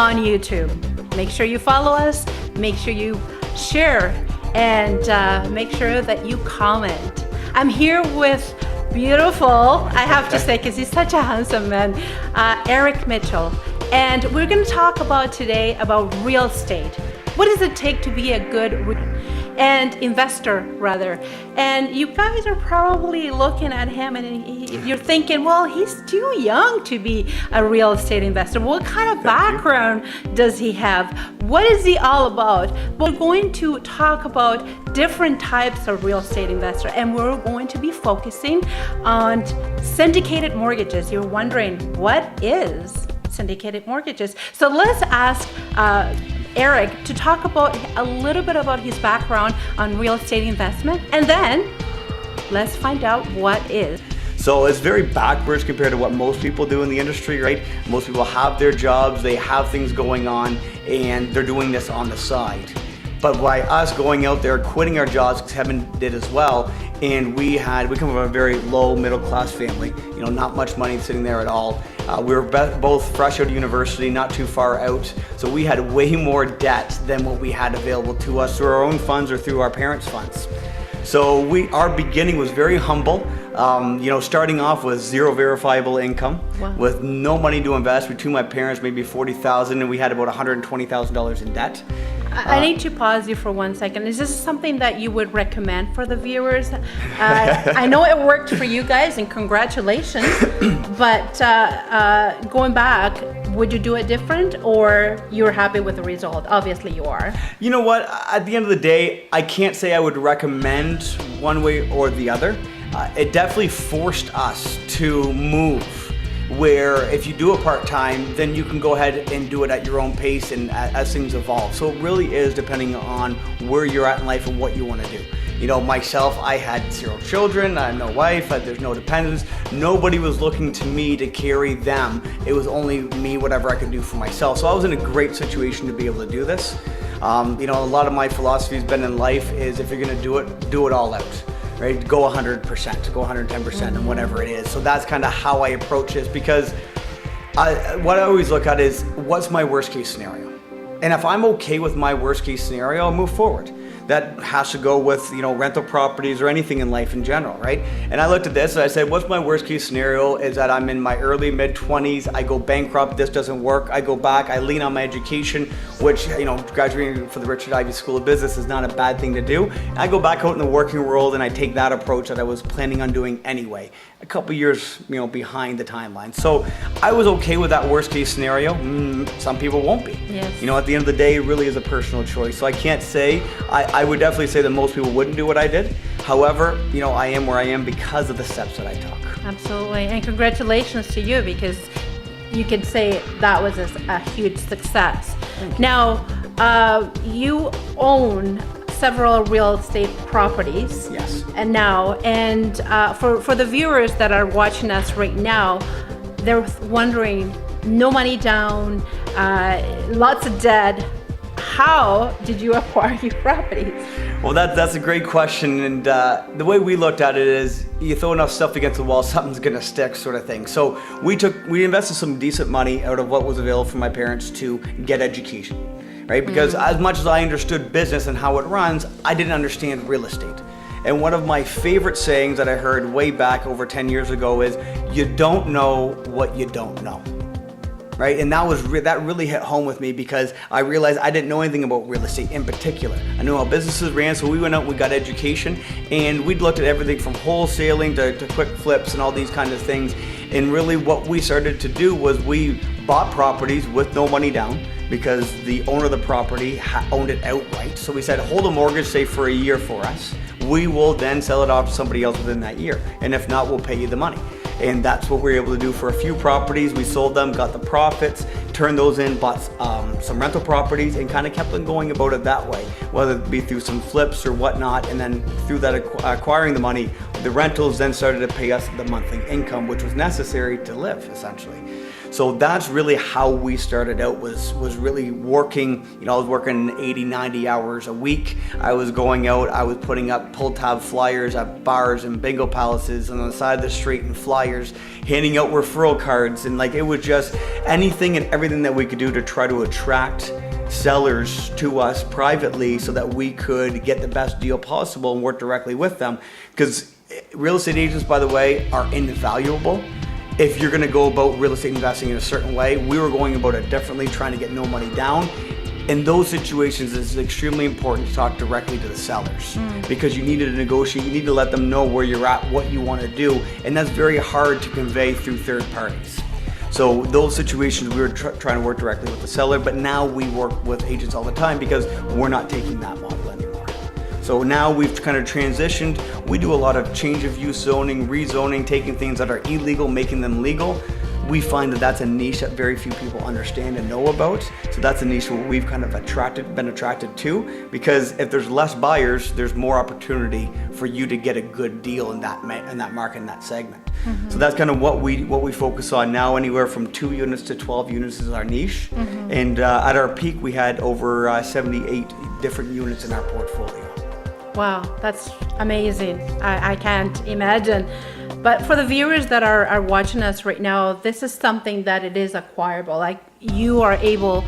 on YouTube. Make sure you follow us, make sure you share, and make sure that you comment. I'm here with beautiful, I have to say, because he's such a handsome man, Erik Mitchell. And we're going to talk about today about real estate. What does it take to be a good investor, rather? And you guys are probably looking at him and you're thinking, well, he's too young to be a real estate investor. What kind of background does he have? What is he all about? We're going to talk about different types of real estate investor, and we're going to be focusing on syndicated mortgages. You're wondering, what is syndicated mortgages? So let's ask Erik to talk about a little bit about his background on real estate investment, and then let's find out what is. So it's very backwards compared to what most people do in the industry, right? Most people have their jobs, they have things going on, and they're doing this on the side. But by us going out there, quitting our jobs, because Kevin did as well, and we come from a very low middle class family, not much money sitting there at all. We were both fresh out of university, not too far out, so we had way more debt than what we had available to us through our own funds or through our parents' funds. So our beginning was very humble, starting off with zero verifiable income, with no money to invest. Between my parents, maybe $40,000, and we had about $120,000 in debt. I need to pause you for 1 second. Is this something that you would recommend for the viewers? I know it worked for you guys, and congratulations. But going back, would you do it different, or you're happy with the result? Obviously you are. You know what? At the end of the day, I can't say I would recommend one way or the other. It definitely forced us to move, where if you do it part-time, then you can go ahead and do it at your own pace and as things evolve. So it really is depending on where you're at in life and what you want to do. Myself, I had 0 children, I had no wife, there's no dependents. Nobody was looking to me to carry them. It was only me, whatever I could do for myself. So I was in a great situation to be able to do this. A lot of my philosophy has been in life is if you're going to do it all out. Right? Go 100%, go 110%, and whatever it is. So that's kind of how I approach this, because what I always look at is, what's my worst case scenario? And if I'm okay with my worst case scenario, I'll move forward. That has to go with, rental properties or anything in life in general, right? And I looked at this and I said, what's my worst case scenario is that I'm in my early mid 20s, I go bankrupt, this doesn't work, I go back, I lean on my education, which, graduating from the Richard Ivey School of Business is not a bad thing to do. I go back out in the working world and I take that approach that I was planning on doing anyway, a couple years, behind the timeline. So I was okay with that worst case scenario. Some people won't be. Yes. At the end of the day, it really is a personal choice. So I can't say, I would definitely say that most people wouldn't do what I did. However, I am where I am because of the steps that I took. Absolutely, and congratulations to you, because you can say that was a huge success. Now, you own several real estate properties. Yes. And for the viewers that are watching us right now, they're wondering, no money down, lots of debt. How did you acquire your properties? Well, that's a great question, and the way we looked at it is, you throw enough stuff against the wall, something's gonna stick, sort of thing. So we invested some decent money out of what was available from my parents to get education, right? Because as much as I understood business and how it runs, I didn't understand real estate. And one of my favorite sayings that I heard way back over 10 years ago is, you don't know what you don't know. Right? And that really hit home with me, because I realized I didn't know anything about real estate in particular. I knew how businesses ran, so we went out and we got education, and we'd looked at everything from wholesaling to quick flips and all these kind of things. And really what we started to do was we bought properties with no money down, because the owner of the property owned it outright. So we said, hold a mortgage, say for a year for us. We will then sell it off to somebody else within that year. And if not, we'll pay you the money. And that's what we were able to do for a few properties. We sold them, got the profits, turned those in, bought some rental properties, and kind of kept on going about it that way, whether it be through some flips or whatnot. And then through that acquiring the money, the rentals then started to pay us the monthly income, which was necessary to live, essentially. So that's really how we started out, was really working. I was working 80, 90 hours a week. I was going out, I was putting up pull tab flyers at bars and bingo palaces and on the side of the street, and flyers, handing out referral cards, and it was just anything and everything that we could do to try to attract sellers to us privately so that we could get the best deal possible and work directly with them. Because real estate agents, by the way, are invaluable. If you're going to go about real estate investing in a certain way, we were going about it differently, trying to get no money down. In those situations, it's extremely important to talk directly to the sellers, because you need to negotiate, you need to let them know where you're at, what you want to do, and that's very hard to convey through third parties. So those situations, we were trying to work directly with the seller, but now we work with agents all the time because we're not taking that model anymore. So now we've kind of transitioned. We do a lot of change of use zoning, rezoning, taking things that are illegal, making them legal. We find that that's a niche that very few people understand and know about. So that's a niche where we've kind of been attracted to, because if there's less buyers, there's more opportunity for you to get a good deal in that market, in that segment. So that's kind of what we focus on now. Anywhere from 2 units to 12 units is our niche. And at our peak, we had over 78 different units in our portfolio. Wow, that's amazing. I can't imagine. But for the viewers that are watching us right now, this is something that it is acquirable. You are able,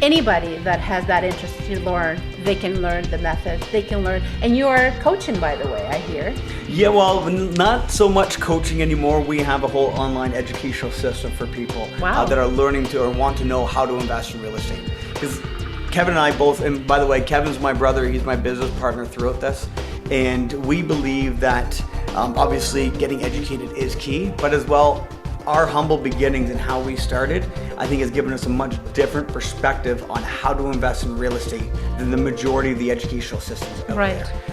anybody that has that interest to learn, they can learn the methods, they can learn. And you are coaching, by the way, I hear. Yeah, well, not so much coaching anymore. We have a whole online educational system for people that are learning to or want to know how to invest in real estate. Because Kevin and I both, and by the way, Kevin's my brother, he's my business partner throughout this. And we believe that obviously getting educated is key, but as well, our humble beginnings and how we started, I think has given us a much different perspective on how to invest in real estate than the majority of the educational systems out there.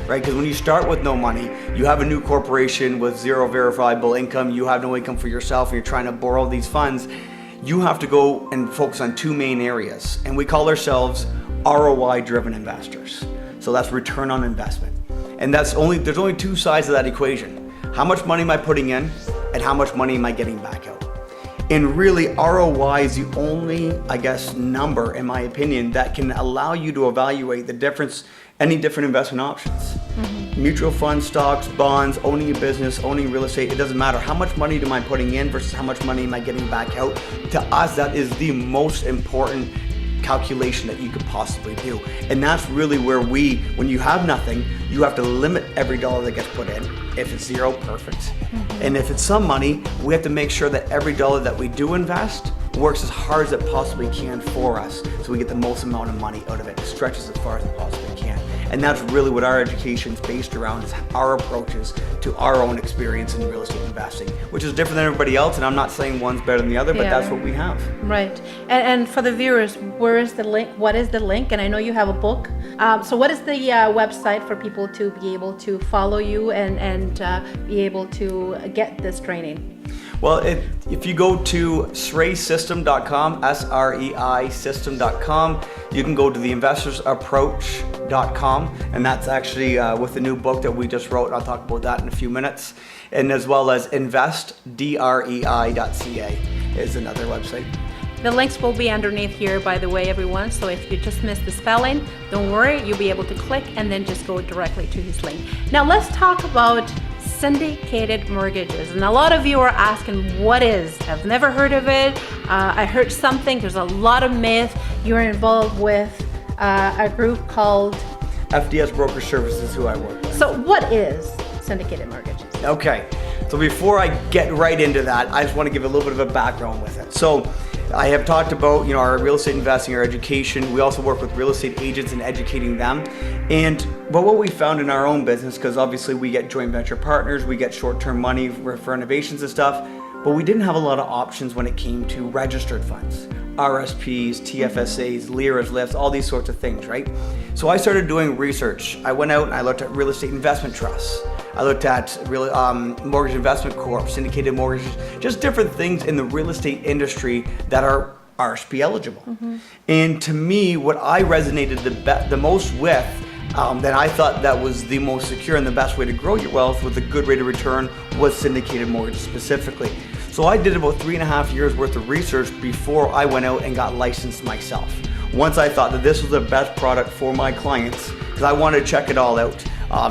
Right? Because when you start with no money, you have a new corporation with zero verifiable income, you have no income for yourself, and you're trying to borrow these funds, you have to go and focus on 2 main areas. And we call ourselves ROI-driven investors. So that's return on investment. And there's only 2 sides of that equation. How much money am I putting in, and how much money am I getting back out? And really, ROI is the only, number, in my opinion, that can allow you to evaluate the difference, any different investment options. Mutual funds, stocks, bonds, owning a business, owning real estate, it doesn't matter. How much money am I putting in versus how much money am I getting back out? To us, that is the most important calculation that you could possibly do. And that's really where when you have nothing, you have to limit every dollar that gets put in. If it's zero, perfect. And if it's some money, we have to make sure that every dollar that we do invest works as hard as it possibly can for us, so we get the most amount of money out of it. It stretches as far as it possibly can. And that's really what our education is based around, is our approaches to our own experience in real estate investing, which is different than everybody else. And I'm not saying one's better than the other, but that's what we have. Right. And for the viewers, where is the link? What is the link? And I know you have a book. So what is the website for people to be able to follow you and be able to get this training? Well, if you go to sreisystem.com, SREI system.com, you can go to the investorsapproach.com, and that's actually with the new book that we just wrote, and I'll talk about that in a few minutes, and as well as investdrei.ca is another website. The links will be underneath here, by the way, everyone. So if you just missed the spelling, don't worry, you'll be able to click and then just go directly to his link. Now let's talk about syndicated mortgages. And a lot of you are asking, what is? I've never heard of it. I heard something, there's a lot of myth. You're involved with a group called FDS Broker Services, who I work with. So what is syndicated mortgages? Okay, so before I get right into that, I just want to give a little bit of a background with it. So I have talked about, our real estate investing, our education. We also work with real estate agents and educating them. But what we found in our own business, because obviously we get joint venture partners, we get short-term money for renovations and stuff, but we didn't have a lot of options when it came to registered funds, RSPs, TFSAs, LIRAs, LIFs, all these sorts of things, right? So I started doing research. I went out and I looked at real estate investment trusts. I looked at mortgage investment corps, syndicated mortgages, just different things in the real estate industry that are RSP eligible. And to me, what I resonated the most with, that I thought that was the most secure and the best way to grow your wealth with a good rate of return, was syndicated mortgages specifically. So I did about 3.5 years worth of research before I went out and got licensed myself. Once I thought that this was the best product for my clients, because I wanted to check it all out.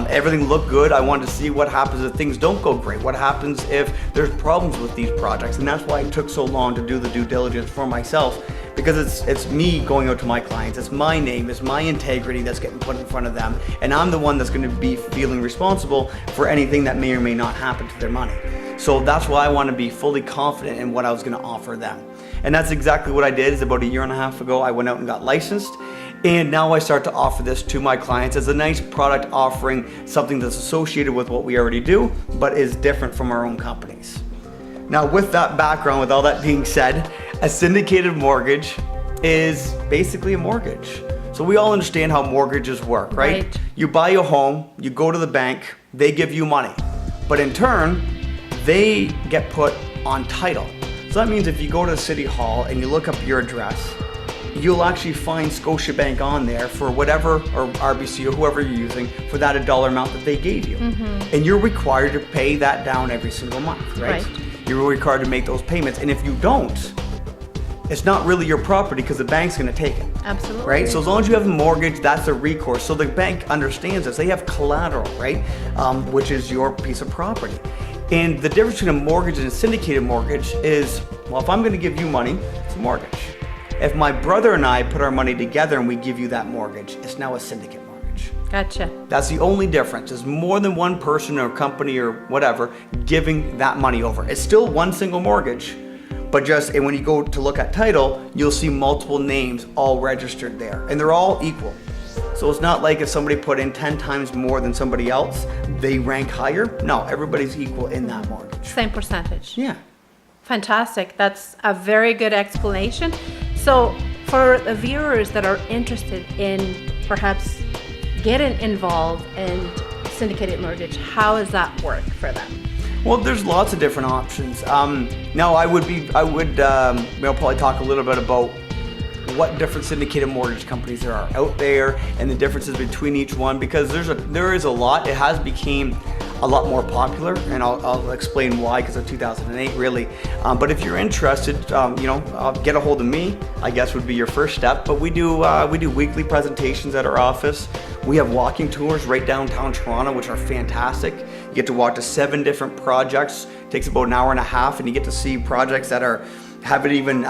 Everything looked good. I wanted to see what happens if things don't go great. What happens if there's problems with these projects? And that's why it took so long to do the due diligence for myself, because it's me going out to my clients. It's my name, it's my integrity that's getting put in front of them. And I'm the one that's going to be feeling responsible for anything that may or may not happen to their money. So that's why I want to be fully confident in what I was going to offer them. And that's exactly what I did. Is about 1.5 years ago, I went out and got licensed. And now I start to offer this to my clients as a nice product offering, something that's associated with what we already do, but is different from our own companies. Now, with that background, with all that being said, a syndicated mortgage is basically a mortgage. So we all understand how mortgages work, right? You buy a home, you go to the bank, they give you money. But in turn, they get put on title. So that means if you go to City Hall and you look up your address, you'll actually find Scotiabank on there for whatever, or RBC or whoever you're using, for that $1 amount that they gave you. And you're required to pay that down every single month, right? You're required to make those payments. And if you don't, it's not really your property because the bank's going to take it. Absolutely. Right? So as long as you have a mortgage, that's a recourse. So the bank understands this. They have collateral, right? Which is your piece of property. And the difference between a mortgage and a syndicated mortgage is, well, if I'm going to give you money, it's a mortgage. If my brother and I put our money together and we give you that mortgage, it's now a syndicate mortgage. Gotcha. That's the only difference. Is more than one person or company or whatever giving that money over. It's still one single mortgage, but and when you go to look at title, you'll see multiple names all registered there, and they're all equal. So it's not like if somebody put in 10 times more than somebody else, they rank higher. No, everybody's equal in that mortgage. Same percentage. Yeah. Fantastic. That's a very good explanation. So for the viewers that are interested in perhaps getting involved in syndicated mortgage, how does that work for them? Well, there's lots of different options. Now I would probably talk a little bit about what different syndicated mortgage companies there are out there and the differences between each one, because there is a lot. It has become a lot more popular, and I'll explain why, because of 2008 really. But if you're interested, get a hold of me, I guess would be your first step. But we do weekly presentations at our office. We have walking tours right downtown Toronto, which are fantastic. You get to walk to 7 different projects. It takes about 1.5 hours, and you get to see projects that haven't even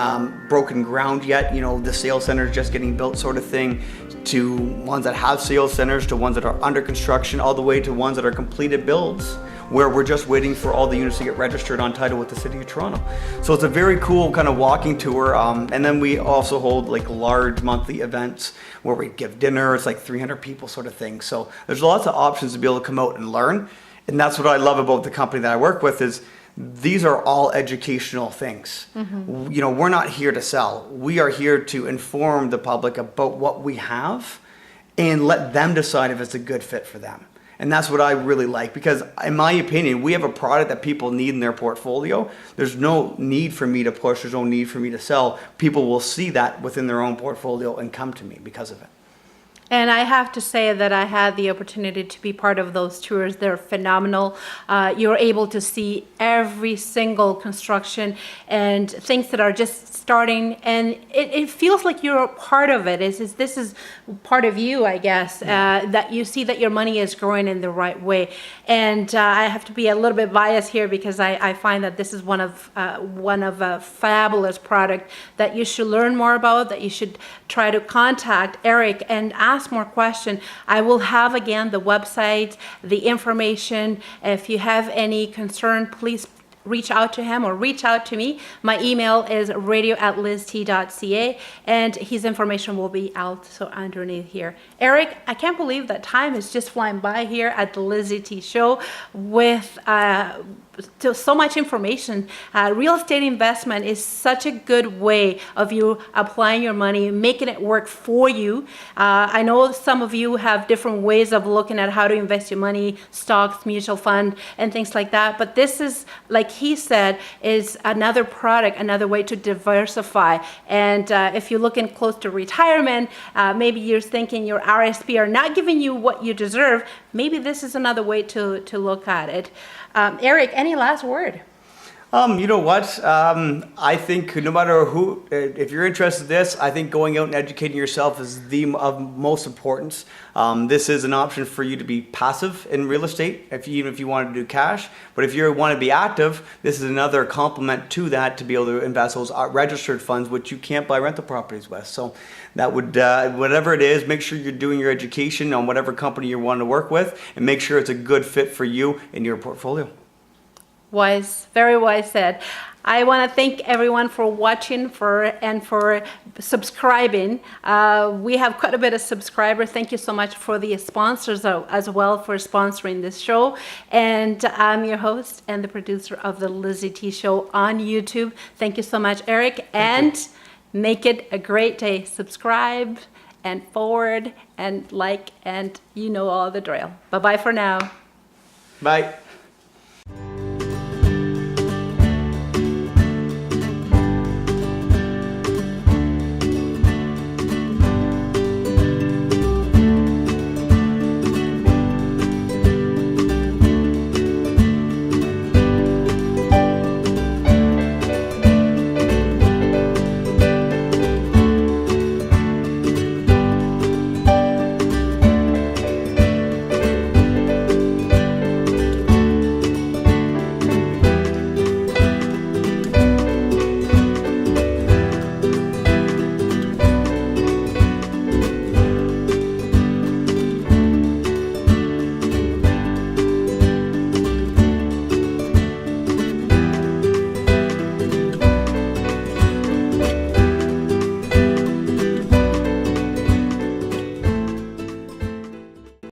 broken ground yet. The sales center is just getting built, sort of thing, to ones that have sales centers, to ones that are under construction, all the way to ones that are completed builds, where we're just waiting for all the units to get registered on title with the City of Toronto. So it's a very cool kind of walking tour. And then we also hold like large monthly events where we give dinner. It's like 300 people, sort of thing. So there's lots of options to be able to come out and learn. And that's what I love about the company that I work with, is these are all educational things. We're not here to sell. We are here to inform the public about what we have and let them decide if it's a good fit for them. And that's what I really like, because in my opinion, we have a product that people need in their portfolio. There's no need for me to push. There's no need for me to sell. People will see that within their own portfolio and come to me because of it. And I have to say that I had the opportunity to be part of those tours. They're phenomenal. You're able to see every single construction and things that are just starting, and it feels like you're a part of it. This is part of you, I guess, that you see that your money is growing in the right way. And I have to be a little bit biased here, because I find that this is one of a fabulous product that you should learn more about, that you should try to contact Erik and ask more questions. I will have, again, the website, the information. If you have any concern, please reach out to him or reach out to me. My email is radio@LizyT.ca, and his information will be also underneath here. Erik, I can't believe that time is just flying by here at the LizyT show with so much information. Real estate investment is such a good way of you applying your money, making it work for you. I know some of you have different ways of looking at how to invest your money, stocks, mutual fund, and things like that. But this is, like he said, is another product, another way to diversify. And if you're looking close to retirement, maybe you're thinking your RSP are not giving you what you deserve. Maybe this is another way to look at it. Erik, any last word? You know what? I think no matter who, if you're interested in this, I think going out and educating yourself is of most importance. This is an option for you to be passive in real estate, even if you want to do cash. But if you want to be active, this is another complement to that to be able to invest those registered funds, which you can't buy rental properties with. So that would, whatever it is, make sure you're doing your education on whatever company you want to work with, and make sure it's a good fit for you in your portfolio. Wise, very wise said. I want to thank everyone for watching and for subscribing. We have quite a bit of subscribers. Thank you so much for the sponsors as well for sponsoring this show. And I'm your host and the producer of the LizyT show on YouTube. Thank you so much, Erik. And make it a great day. Subscribe and forward and like, and you know all the drill. Bye-bye for now. Bye.